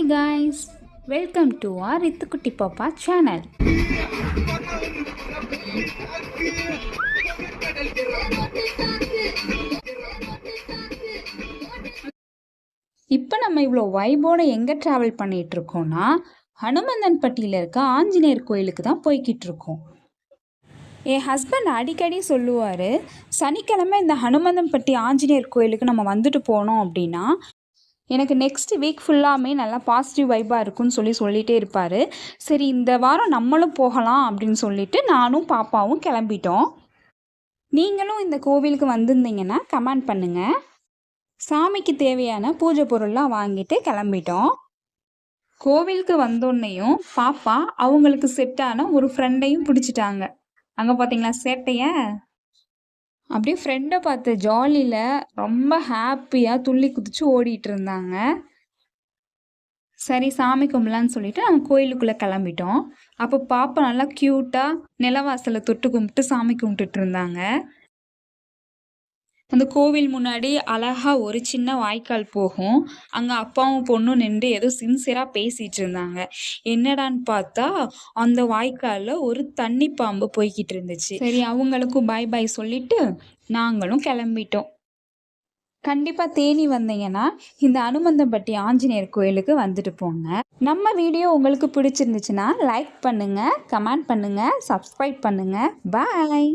Hi guys, welcome to our ரித்துக்குட்டி பாப்பா channel. இப்போ நம்ம இவ்வளோ வைபோடு எங்கே ட்ராவல் பண்ணிகிட்டு இருக்கோம்னா ஹனுமந்தன்பட்டியில் இருக்க ஆஞ்சநேயர் கோயிலுக்கு தான் போய்கிட்டு இருக்கோம். என் ஹஸ்பண்ட் அடிக்கடி சொல்லுவார், சனிக்கிழமை இந்த ஹனுமந்தன்பட்டி ஆஞ்சநேயர் கோயிலுக்கு நம்ம வந்துட்டு போனோம் அப்படின்னா எனக்கு நெக்ஸ்ட் வீக் ஃபுல்லாமே நல்லா பாசிட்டிவ் வைப்பாக இருக்குன்னு சொல்லிகிட்டே இருப்பார். சரி, இந்த வாரம் நம்மளும் போகலாம் அப்படின்னு சொல்லிட்டு நானும் பாப்பாவும் கிளம்பிட்டோம். நீங்களும் இந்த கோவிலுக்கு வந்திருந்தீங்கன்னா கமெண்ட் பண்ணுங்கள். சாமிக்கு தேவையான பூஜை பொருள்லாம் வாங்கிட்டு கிளம்பிட்டோம். கோவிலுக்கு வந்தோடனையும் பாப்பா அவங்களுக்கு செட்டான ஒரு ஃப்ரெண்டையும் பிடிச்சிட்டாங்க. அங்கே பார்த்தீங்களா சேட்டைய? அப்படியே ஃப்ரெண்டை பார்த்து ஜாலியில் ரொம்ப ஹாப்பியாக துள்ளி குதிச்சு ஓடிட்டு இருந்தாங்க. சரி, சாமி கும்பலான்னு சொல்லிட்டு நாங்கள் கோயிலுக்குள்ளே கிளம்பிட்டோம். அப்போ பாப்பா நல்லா க்யூட்டாக நிலவாசலை தொட்டு கும்பிட்டு சாமி கும்பிட்டுட்டு இருந்தாங்க. அந்த கோவில் முன்னாடி அழகாக ஒரு சின்ன வாய்க்கால் போகும். அங்கே அப்பாவும் பொண்ணும் நின்று ஏதோ சின்சியராக பேசிகிட்டு இருந்தாங்க. என்னடான்னு பார்த்தா அந்த வாய்க்காலில் ஒரு தண்ணி பாம்பு போய்கிட்டு இருந்துச்சு. சரி, அவங்களுக்கும் பாய் பாய் சொல்லிட்டு நாங்களும் கிளம்பிட்டோம். கண்டிப்பாக தேனி வந்தீங்கன்னா இந்த அனுமந்தம்பட்டி ஆஞ்சநேயர் கோயிலுக்கு வந்துட்டு போங்க. நம்ம வீடியோ உங்களுக்கு பிடிச்சிருந்துச்சுன்னா லைக் பண்ணுங்கள், கமெண்ட் பண்ணுங்கள், சப்ஸ்கிரைப் பண்ணுங்கள். பாய்.